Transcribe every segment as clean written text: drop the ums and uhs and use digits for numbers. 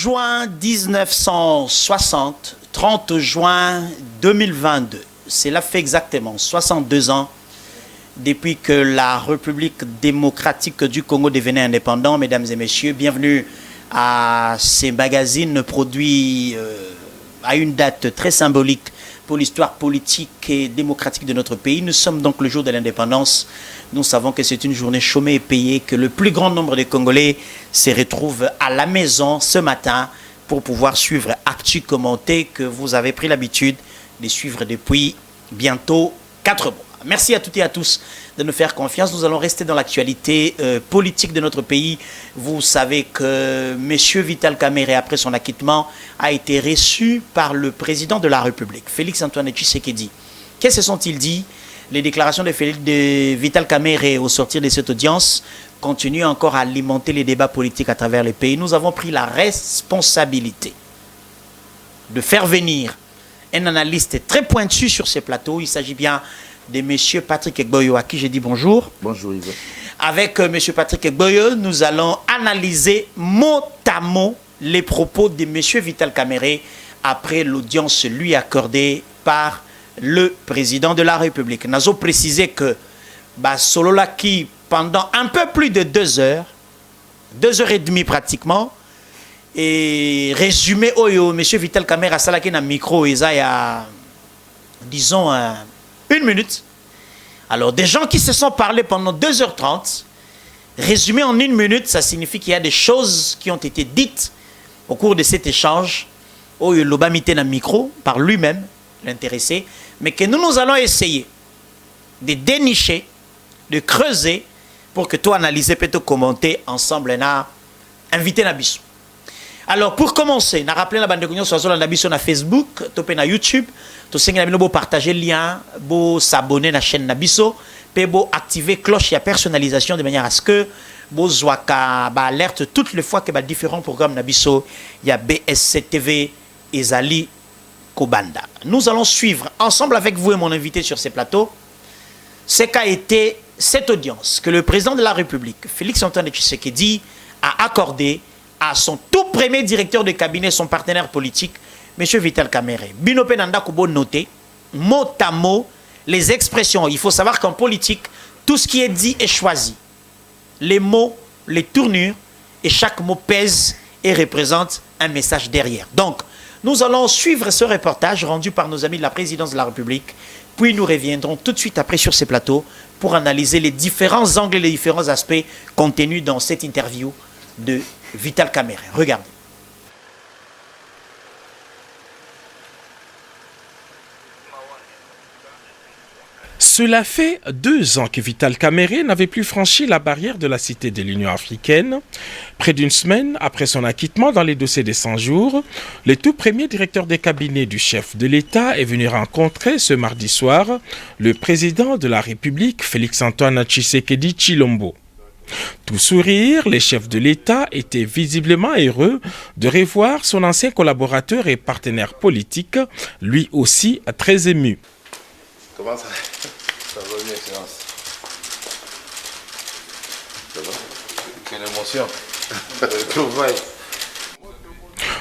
juin 1960, 30 juin 2022. Cela fait exactement 62 ans depuis que la République démocratique du Congo devenait indépendant. Mesdames et messieurs, bienvenue à ces magazines produits à une date très symbolique pour l'histoire politique et démocratique de notre pays. Nous sommes donc le jour de l'indépendance. Nous savons que c'est une journée chômée et payée, que le plus grand nombre de Congolais se retrouvent à la maison ce matin pour pouvoir suivre Actu Commenté que vous avez pris l'habitude de suivre depuis bientôt 4 mois. Merci à toutes et à tous de nous faire confiance. Nous allons rester dans l'actualité politique de notre pays. Vous savez que M. Vital Kamerhe, après son acquittement, a été reçu par le président de la République, Félix-Antoine Tshisekedi. Qu'est-ce que se sont-ils dit? Les déclarations de Vital Kamerhe au sortir de cette audience continuent encore à alimenter les débats politiques à travers le pays. Nous avons pris la responsabilité de faire venir un analyste très pointu sur ces plateaux. Il s'agit bien de M. Patrick Egboyo, à qui j'ai dit bonjour. Bonjour Yves. Avec M. Patrick Egboyo, nous allons analyser mot à mot les propos de M. Vital Kamerhe après l'audience lui accordée par le président de la République. Nous avons précisé que Solola qui, pendant un peu plus de 2 heures, 2 heures et demie pratiquement, et résumé Oyo, M. Vital Kamerhe a salaki na micro, il y a, disons, 1 minute. Alors, des gens qui se sont parlé pendant 2h30, résumé en 1 minute, ça signifie qu'il y a des choses qui ont été dites au cours de cet échange, Oyo Lobamité na micro, par lui-même, l'intéressé, mais que nous allons essayer de dénicher, de creuser, pour que toi, analyser, peut-être commenter ensemble, na inviter Nabiso. Alors, pour commencer, on a rappelé la bande de sur na Facebook, topé na YouTube, to sengi na bino bo partager le lien, bo s'abonner à la chaîne Nabiso, pe bo activer cloche et personnalisation de manière à ce que bo zwaka ba alerte toutes les fois que ba différents programmes Nabiso, il y a BSC TV et Zali Kobanda. Nous allons suivre ensemble avec vous et mon invité sur ces plateaux ce qu'a été cette audience que le président de la République, Félix-Antoine Tshisekedi, a accordé à son tout premier directeur de cabinet, son partenaire politique, M. Vital Kamerhe. Bino Penanda Kubo noté, mot à mot, les expressions. Il faut savoir qu'en politique, tout ce qui est dit est choisi. Les mots, les tournures, et chaque mot pèse et représente un message derrière. Donc, nous allons suivre ce reportage rendu par nos amis de la présidence de la République, puis nous reviendrons tout de suite après sur ces plateaux pour analyser les différents angles et les différents aspects contenus dans cette interview de Vital Kamerhe. Regardez. Cela fait 2 ans que Vital Kamerhe n'avait plus franchi la barrière de la cité de l'Union africaine. Près d'1 semaine après son acquittement dans les dossiers des 100 jours, le tout premier directeur de cabinet du chef de l'État est venu rencontrer ce mardi soir le président de la République, Félix-Antoine Tshisekedi Tshilombo. Tout sourire, les chefs de l'État étaient visiblement heureux de revoir son ancien collaborateur et partenaire politique, lui aussi très ému. Comment ça va bien, Excellence? Ça va? Quelle émotion.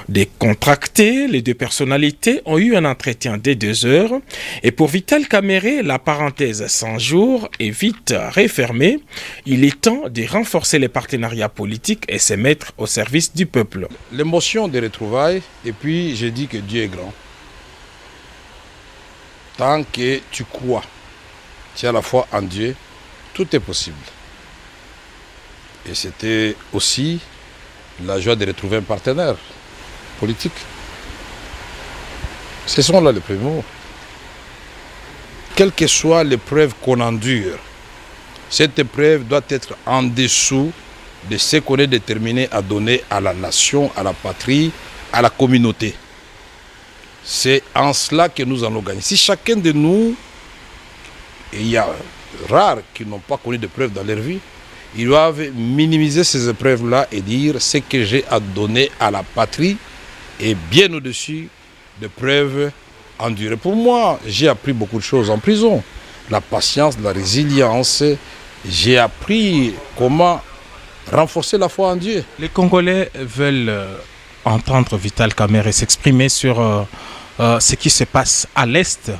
Décontractés, les 2 personnalités ont eu un entretien de 2 heures et pour Vital Kamerhe, la parenthèse 100 jours est vite refermée. Il est temps de renforcer les partenariats politiques et se mettre au service du peuple. L'émotion des retrouvailles, et puis je dis que Dieu est grand. Tant que tu crois, tu as la foi en Dieu, tout est possible. Et c'était aussi la joie de retrouver un partenaire politique. Ce sont là les premiers mots. Quelle que soit l'épreuve qu'on endure, cette épreuve doit être en dessous de ce qu'on est déterminé à donner à la nation, à la patrie, à la communauté. C'est en cela que nous allons gagner. Si chacun de nous, et il y a rares qui n'ont pas connu d'épreuves dans leur vie, ils doivent minimiser ces épreuves-là et dire ce que j'ai à donner à la patrie est bien au-dessus des preuves endurées. Pour moi, j'ai appris beaucoup de choses en prison. La patience, la résilience. J'ai appris comment renforcer la foi en Dieu. Les Congolais veulent entendre Vital Kamerhe s'exprimer sur ce qui se passe à l'Est,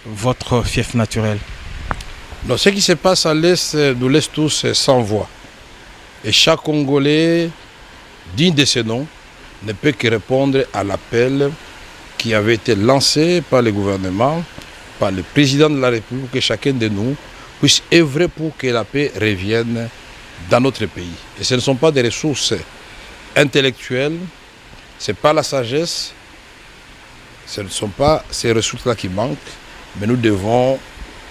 votre fief naturel. Donc, ce qui se passe à l'Est, nous laisse tous sans voix. Et chaque Congolais, digne de ce nom, ne peut que répondre à l'appel qui avait été lancé par le gouvernement, par le président de la République, que chacun de nous puisse œuvrer pour que la paix revienne dans notre pays. Et ce ne sont pas des ressources intellectuelles, ce n'est pas la sagesse, ce ne sont pas ces ressources-là qui manquent, mais nous devons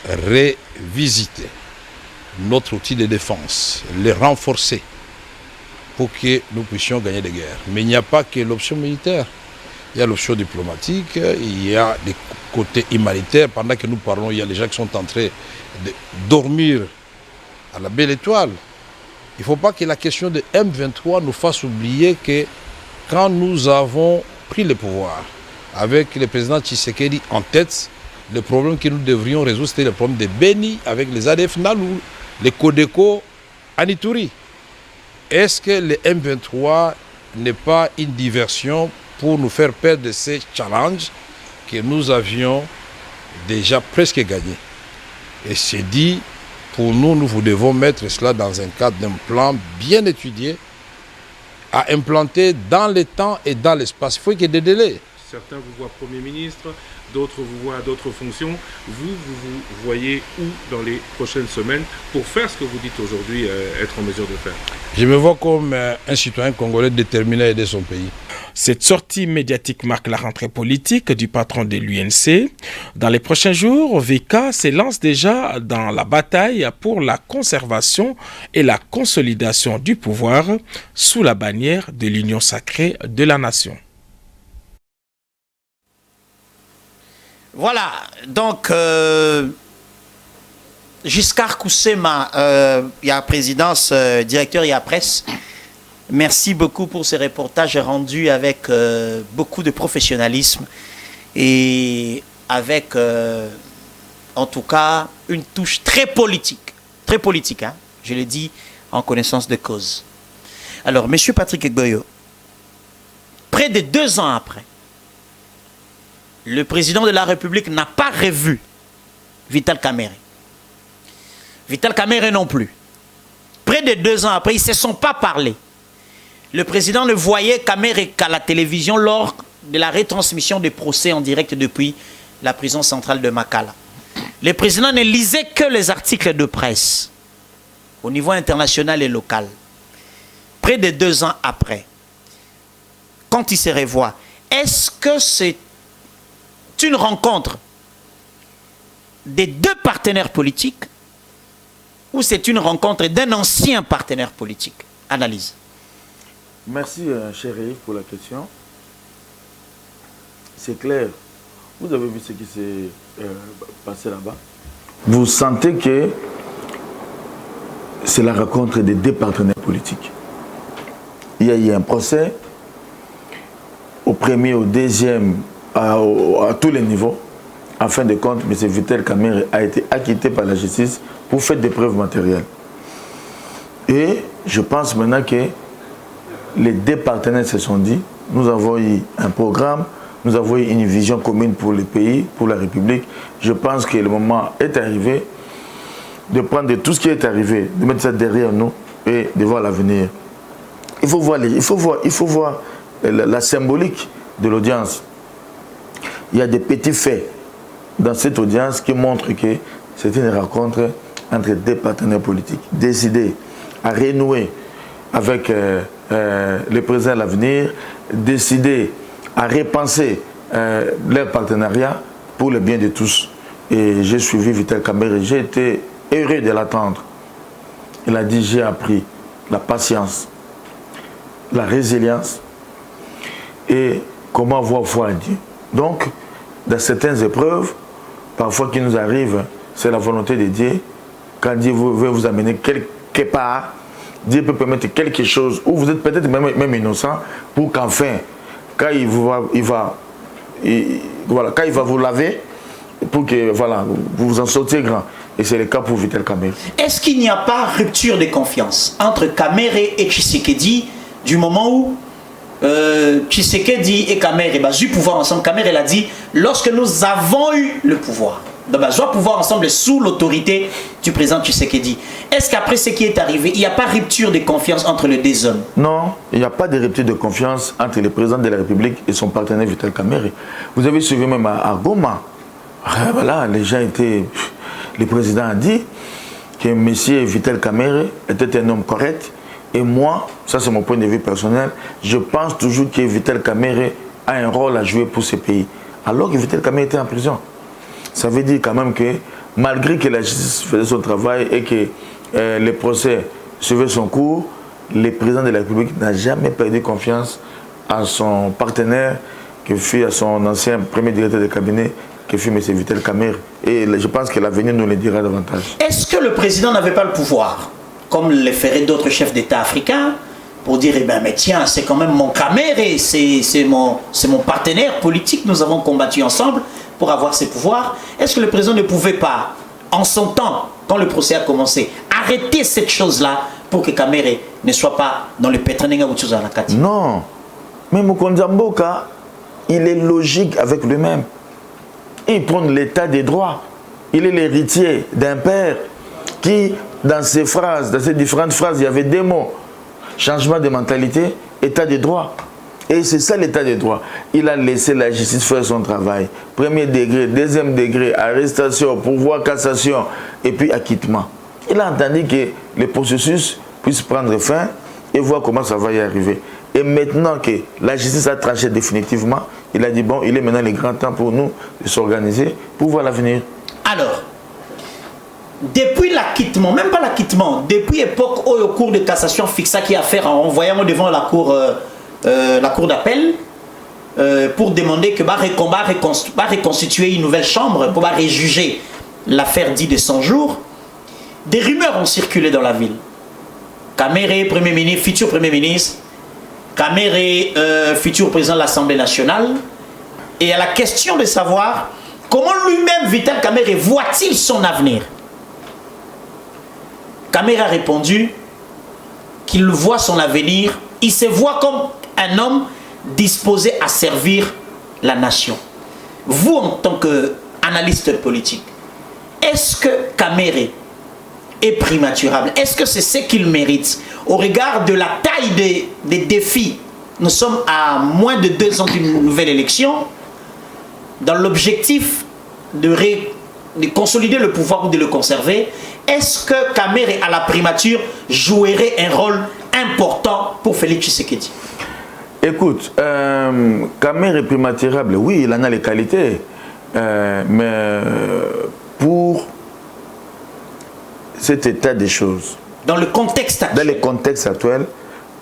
revisiter notre outil de défense, le renforcer pour que nous puissions gagner des guerres. Mais il n'y a pas que l'option militaire. Il y a l'option diplomatique, il y a des côtés humanitaires. Pendant que nous parlons, il y a les gens qui sont en train de dormir à la belle étoile. Il ne faut pas que la question de M23 nous fasse oublier que quand nous avons pris le pouvoir, avec le président Tshisekedi en tête, le problème que nous devrions résoudre, c'était le problème de Beni avec les ADF Nalou, les Codeco à Ituri. Est-ce que le M23 n'est pas une diversion pour nous faire perdre ces challenges que nous avions déjà presque gagnés? Et c'est dit, pour nous, nous devons mettre cela dans un cadre d'un plan bien étudié, à implanter dans le temps et dans l'espace. Il faut qu'il y ait des délais. Certains vous voient Premier ministre, d'autres vous voient à d'autres fonctions. Vous voyez où dans les prochaines semaines pour faire ce que vous dites aujourd'hui être en mesure de faire? Je me vois comme un citoyen congolais déterminé à aider son pays. Cette sortie médiatique marque la rentrée politique du patron de l'UNC. Dans les prochains jours, VK s'élance déjà dans la bataille pour la conservation et la consolidation du pouvoir sous la bannière de l'Union sacrée de la nation. Voilà, donc Giscard Koussema, il y a présidence, directeur, il y a presse. Merci beaucoup pour ces reportages rendus avec beaucoup de professionnalisme et avec, en tout cas, une touche très politique, hein, je l'ai dit en connaissance de cause. Alors, M. Patrick Egboyo, près de 2 ans après, le président de la République n'a pas revu Vital Kamerhe. Vital Kamerhe non plus. Près de 2 ans après, ils ne se sont pas parlé. Le président ne voyait Kamerhe qu'à la télévision lors de la retransmission des procès en direct depuis la prison centrale de Makala. Le président ne lisait que les articles de presse au niveau international et local. Près de 2 ans après, quand ils se revoient, est-ce que c'est une rencontre des 2 partenaires politiques ou c'est une rencontre d'un ancien partenaire politique? Analyse. Merci, cher Yves, pour la question. C'est clair. Vous avez vu ce qui s'est passé là-bas. Vous sentez que c'est la rencontre des 2 partenaires politiques. Il y a eu un procès au premier, au deuxième, à tous les niveaux. En fin de compte, M. Vital Kamerhe a été acquitté par la justice pour faire des preuves matérielles. Et je pense maintenant que les 2 partenaires se sont dit, nous avons eu un programme, nous avons eu une vision commune pour le pays, pour la République. Je pense que le moment est arrivé de prendre tout ce qui est arrivé, de mettre ça derrière nous et de voir l'avenir. Il faut voir la symbolique de l'audience. Il y a des petits faits dans cette audience qui montrent que c'est une rencontre entre 2 partenaires politiques décidés à renouer avec le présent à l'avenir, décidés à repenser leur partenariat pour le bien de tous. Et j'ai suivi Vital Kamerhe, j'ai été heureux de l'attendre. Il a dit, j'ai appris la patience, la résilience et comment avoir foi en Dieu. Donc, dans certaines épreuves, parfois qui nous arrivent, c'est la volonté de Dieu. Quand Dieu veut vous amener quelque part, Dieu peut permettre quelque chose où vous êtes peut-être même innocent pour qu'enfin, quand il va vous laver, pour que voilà, vous vous en sortiez grand. Et c'est le cas pour Vital Kamerhe. Est-ce qu'il n'y a pas rupture de confiance entre Kamerhe et Tshisekedi du moment où Tshisekedi et Kamere, du pouvoir ensemble. Kamere, elle a dit, lorsque nous avons eu le pouvoir, pouvoir ensemble sous l'autorité du président Tshisekedi. Est-ce qu'après ce qui est arrivé, il n'y a pas rupture de confiance entre les deux hommes? Non, il n'y a pas de rupture de confiance entre le président de la République et son partenaire Vital Kamerhe. Vous avez suivi même à Goma. Voilà, les gens étaient... Le président a dit que M. Vital Kamerhe était un homme correct. Et moi, ça c'est mon point de vue personnel, je pense toujours que Vital Kamerhe a un rôle à jouer pour ce pays. Alors que Vital Kamerhe était en prison. Ça veut dire quand même que malgré que la justice faisait son travail et que le procès suivait son cours, le président de la République n'a jamais perdu confiance à son partenaire, qui fut à son ancien premier directeur de cabinet, qui fut M. Vital Kamerhe. Et je pense que l'avenir nous le dira davantage. Est-ce que le président n'avait pas le pouvoir, comme le feraient d'autres chefs d'État africains, pour dire, eh ben, mais tiens, c'est quand même mon Kamerhe, c'est mon partenaire politique, nous avons combattu ensemble pour avoir ces pouvoirs. Est-ce que le président ne pouvait pas, en son temps, quand le procès a commencé, arrêter cette chose-là pour que Kamerhe ne soit pas dans le pétrinenga ou chose à la Kati? Non. Mais Mokonza Mboka, il est logique avec lui-même. Il prend l'état des droits. Il est l'héritier d'un père qui, dans ses phrases, dans ces différentes phrases, il y avait des mots. Changement de mentalité, état des droits. Et c'est ça l'état des droits. Il a laissé la justice faire son travail. Premier degré, deuxième degré, arrestation, pourvoi, cassation, et puis acquittement. Il a entendu que le processus puisse prendre fin et voir comment ça va y arriver. Et maintenant que la justice a tranché définitivement, il a dit, bon, il est maintenant le grand temps pour nous de s'organiser pour voir l'avenir. Alors, depuis l'acquittement, même pas l'acquittement, depuis l'époque où le cours de cassation fixa qui a fait en envoyant devant la cour d'appel pour demander que reconstituer une nouvelle chambre pour réjuger l'affaire dite de 100 jours, des rumeurs ont circulé dans la ville. Kamerhe, Premier ministre, futur Premier ministre, Kamerhe, futur président de l'Assemblée nationale, et à la question de savoir comment lui-même, Vital Kamerhe, voit-il son avenir? Kamerhe a répondu qu'il voit son avenir, il se voit comme un homme disposé à servir la nation. Vous, en tant qu'analyste politique, est-ce que Kamerhe est primaturable? Est-ce que c'est ce qu'il mérite? Au regard de la taille des défis, nous sommes à moins de 2 ans d'une nouvelle élection, dans l'objectif de consolider le pouvoir ou de le conserver. Est-ce que Kamerhe à la primature jouerait un rôle important pour Félix Tshisekedi? Écoute, Kamerhe est primaturable, oui, il en a les qualités, mais pour cet état des choses, dans le contexte actuel,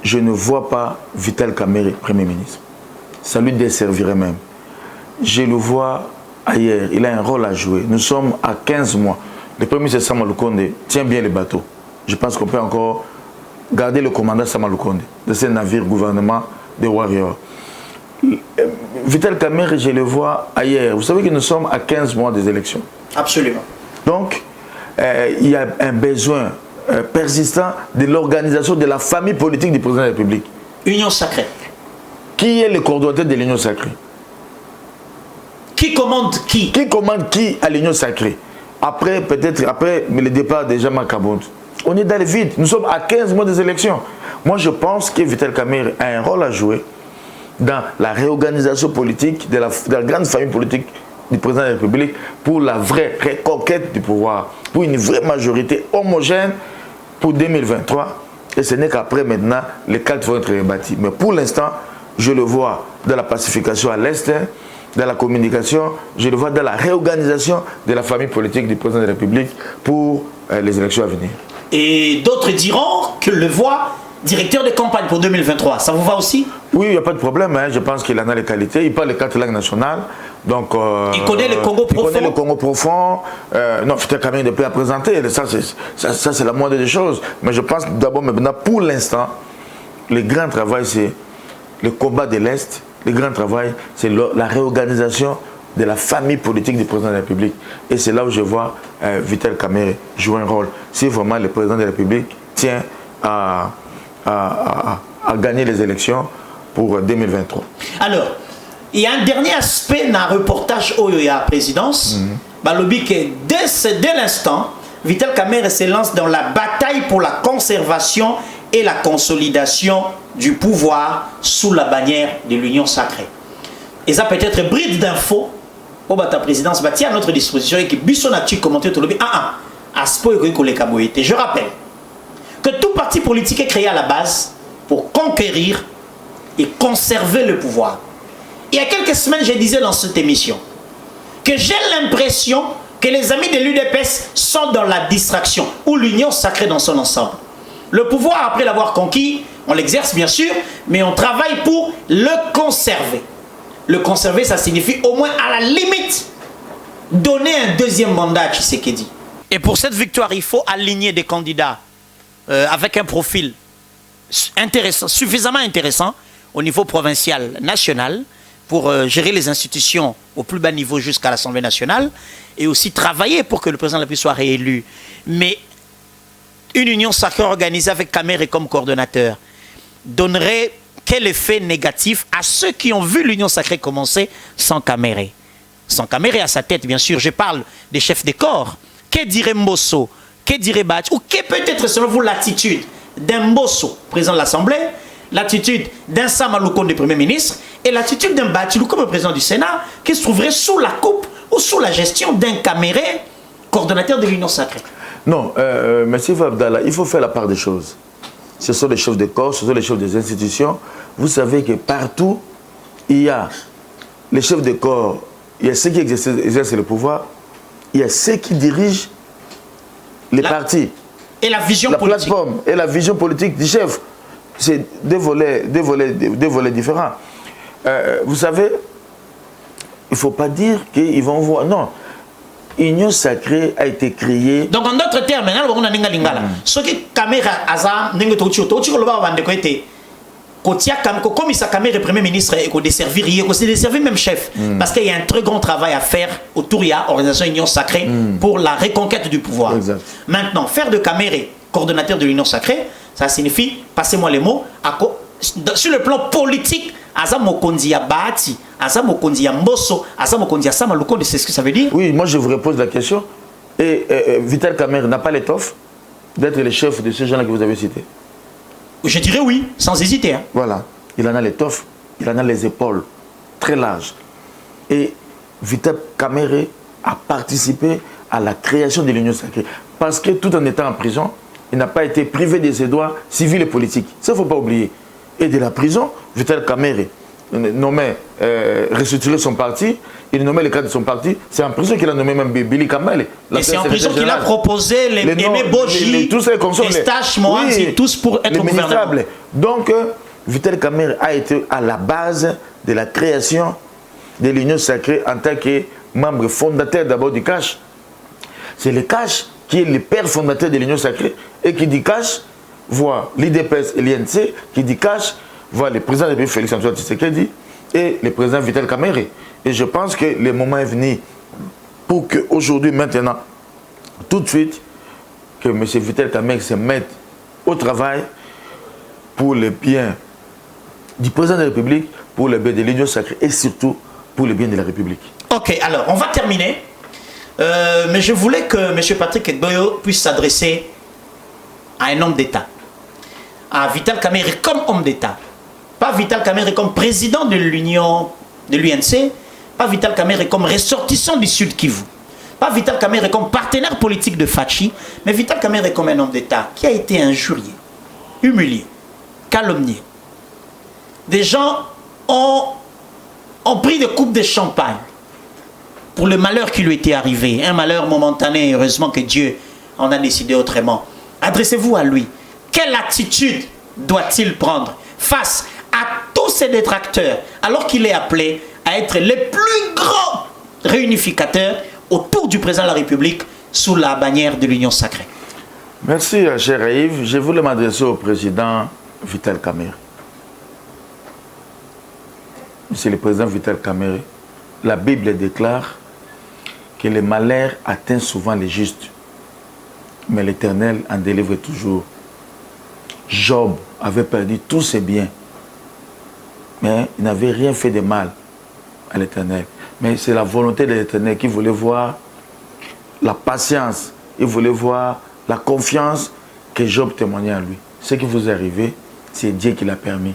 je ne vois pas Vital Kamerhe Premier ministre. Ça lui desservirait même. Je le vois ailleurs, il a un rôle à jouer. Nous sommes à 15 mois. Le Premier ministre Sama Lukonde tient bien les bateaux. Je pense qu'on peut encore garder le commandant Sama Lukonde de ce navire gouvernement des Warriors. Vital Kamerhe, je le vois ailleurs. Vous savez que nous sommes à 15 mois des élections. Absolument. Donc, il y a un besoin persistant de l'organisation de la famille politique du président de la République. Union sacrée. Qui est le coordonnateur de l'Union sacrée? Qui commande qui? Qui commande qui à l'Union sacrée? Après, peut-être, après le départ de Jean-Marc Kabonde. On est dans le vide. Nous sommes à 15 mois des élections. Moi, je pense que Vital Kamerhe a un rôle à jouer dans la réorganisation politique de la grande famille politique du président de la République pour la vraie reconquête du pouvoir, pour une vraie majorité homogène pour 2023. Et ce n'est qu'après maintenant, les cartes vont être rebâties. Mais pour l'instant, je le vois dans la pacification à l'Est, dans la communication, je le vois dans la réorganisation de la famille politique du président de la République pour les élections à venir. Et d'autres diront que le voit directeur de campagne pour 2023. Ça vous va aussi? Oui, il n'y a pas de problème. Hein. Je pense qu'il en a les qualités. Il parle les 4 langues nationales. Donc, il connaît le Congo profond. Il connaît le Congo profond. Non, Vital Kamerhe ne peut pas présenter. Ça, c'est la moindre des choses. Mais je pense d'abord, maintenant, pour l'instant, le grand travail, c'est le combat de l'Est. Le grand travail, c'est la réorganisation de la famille politique du président de la République. Et c'est là où je vois Vital Kamerhe jouer un rôle. Si vraiment le président de la République tient à gagner les élections, pour 2023. Alors, il y a un dernier aspect dans le reportage Oyoya présidence. Balobi que dès l'instant, Vital Kamerhe se lance dans la bataille pour la conservation et la consolidation du pouvoir sous la bannière de l'Union sacrée. Et ça peut être bride d'infos au bata présidence bâti à notre disposition et que Bisson a commenté tout le Je rappelle que tout parti politique est créé à la base pour conquérir et conserver le pouvoir. Il y a quelques semaines, je disais dans cette émission que j'ai l'impression que les amis de l'UDPS sont dans la distraction ou l'union sacrée dans son ensemble. Le pouvoir, après l'avoir conquis, on l'exerce bien sûr, mais on travaille pour le conserver. Le conserver, ça signifie au moins à la limite donner un deuxième mandat à Tshisekedi. Et pour cette victoire, il faut aligner des candidats avec un profil intéressant, suffisamment intéressant au niveau provincial, national, pour gérer les institutions au plus bas niveau jusqu'à l'Assemblée nationale et aussi travailler pour que le président de la République soit réélu. Mais une union sacrée organisée avec Kamerhe comme coordonnateur donnerait quel effet négatif à ceux qui ont vu l'union sacrée commencer sans Kamerhe. Sans Kamerhe à sa tête, bien sûr. Je parle des chefs des corps. Que dirait Mbosso? Que dirait Bach? Ou que peut-être, selon vous, l'attitude d'un Mbosso, président de l'Assemblée, l'attitude d'un Samalouko, le Premier ministre, et l'attitude d'un Batilou comme président du Sénat, qui se trouverait sous la coupe ou sous la gestion d'un Kamerhe, coordonnateur de l'Union sacrée? Non, M. Abdallah, il faut faire la part des choses. Ce sont les chefs de corps, ce sont les chefs des institutions. Vous savez que partout, il y a les chefs de corps, il y a ceux qui exercent le pouvoir, il y a ceux qui dirigent les partis. Et la vision politique. La plateforme et la vision politique du chef. C'est deux volets différents. Vous savez, il ne faut pas dire qu'ils vont voir. Non. Union sacrée a été créée. Donc en d'autres termes, ce qui Kamerhe Aza, comme il Kamerhe Premier ministre et qu'on desservir, c'est desservir même chef. Parce qu'il y a un très grand travail à faire autour de l'organisation Union sacrée pour la reconquête du pouvoir. Exact. Maintenant, faire de Kamerhe coordonnateur de l'Union sacrée, ça signifie, passez-moi les mots, sur le plan politique, Aza Mokonzi ya Bahati, Aza Mokonzi ya Mbosso, Aza Mokonzi ya Samalouko, c'est ce que ça veut dire? Oui, moi je vous repose la question. Et Vital Kamerhe n'a pas l'étoffe d'être le chef de ces gens-là que vous avez cités? Je dirais oui, sans hésiter. Hein. Voilà, il en a l'étoffe, il en a les épaules très larges. Et Vital Kamerhe a participé à la création de l'Union sacrée. Parce que tout en étant en prison, il n'a pas été privé de ses droits civils et politiques. Ça, il ne faut pas oublier. Et de la prison, Vital Kamerhe nommait, restructuré son parti, il nommait les cadres de son parti. C'est en prison qu'il a nommé même Billy Kamel. Et c'est en prison qu'il a proposé les Aimé Boji, les Stache Mohanzi, tous pour être gouverneur. Donc, Vital Kamerhe a été à la base de la création de l'Union sacrée en tant que membre fondateur d'abord du CACH. C'est le CACH qui est le père fondateur de l'Union sacrée et qui dit CACH voit l'IDPS et l'INC, qui dit CACH voit le président de la République Félix-Antoine Tshisekedi et le président Vital Kamerhe. Et je pense que le moment est venu pour qu'aujourd'hui, maintenant, tout de suite, que M. Vital Kamerhe se mette au travail pour le bien du président de la République, pour le bien de l'Union sacrée et surtout pour le bien de la République. Ok, alors on va terminer. Mais je voulais que M. Patrick Egboyo puisse s'adresser à un homme d'État. À Vital Kamerhe comme homme d'État. Pas Vital Kamerhe comme président de l'Union, de l'UNC. Pas Vital Kamerhe comme ressortissant du Sud Kivu. Pas Vital Kamerhe comme partenaire politique de Fachi. Mais Vital Kamerhe comme un homme d'État qui a été injurié, humilié, calomnié. Des gens ont pris des coupes de champagne pour le malheur qui lui était arrivé. Un malheur momentané, heureusement que Dieu en a décidé autrement. Adressez-vous à lui. Quelle attitude doit-il prendre face à tous ces détracteurs alors qu'il est appelé à être le plus grand réunificateur autour du président de la République sous la bannière de l'Union sacrée? Merci, cher Yves. Je voulais m'adresser au président Vital Kamerhe. Monsieur le président Vital Kamerhe, la Bible déclare que le malheur atteint souvent les justes, mais l'Éternel en délivre toujours. Job avait perdu tous ses biens mais il n'avait rien fait de mal à l'Éternel. Mais c'est la volonté de l'Éternel qui voulait voir la patience, il voulait voir la confiance que Job témoignait à lui. Ce qui vous est arrivé, c'est Dieu qui l'a permis.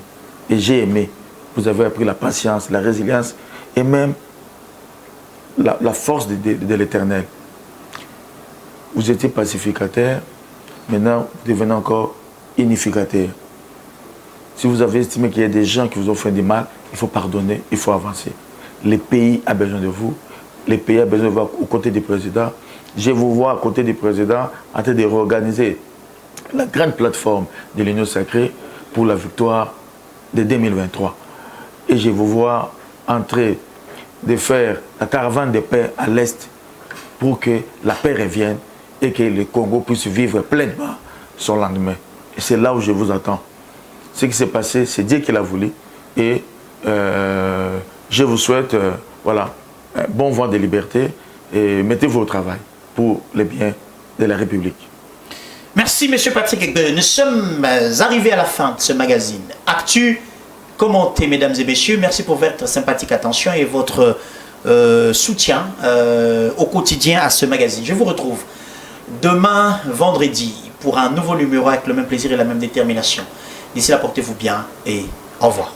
Et j'ai aimé. Vous avez appris la patience, la résilience et même la force de l'Éternel. Vous étiez pacificateur, maintenant vous devenez encore unificateur. Si vous avez estimé qu'il y a des gens qui vous ont fait du mal, il faut pardonner, il faut avancer. Le pays a besoin de vous, le pays a besoin de vous aux côtés du président. Je vous vois à côté du président en train de réorganiser la grande plateforme de l'Union sacrée pour la victoire de 2023. Et je vous vois en train de faire la caravane de paix à l'Est pour que la paix revienne et que le Congo puisse vivre pleinement son lendemain. Et c'est là où je vous attends. Ce qui s'est passé, c'est Dieu qui l'a voulu. Et je vous souhaite voilà, un bon vent de liberté et mettez-vous au travail pour le bien de la République. Merci, M. Patrick Egbe. Nous sommes arrivés à la fin de ce magazine. Actu commenté, mesdames et messieurs. Merci pour votre sympathique attention et votre soutien au quotidien à ce magazine. Je vous retrouve demain, vendredi, pour un nouveau numéro avec le même plaisir et la même détermination. D'ici là, portez-vous bien et au revoir.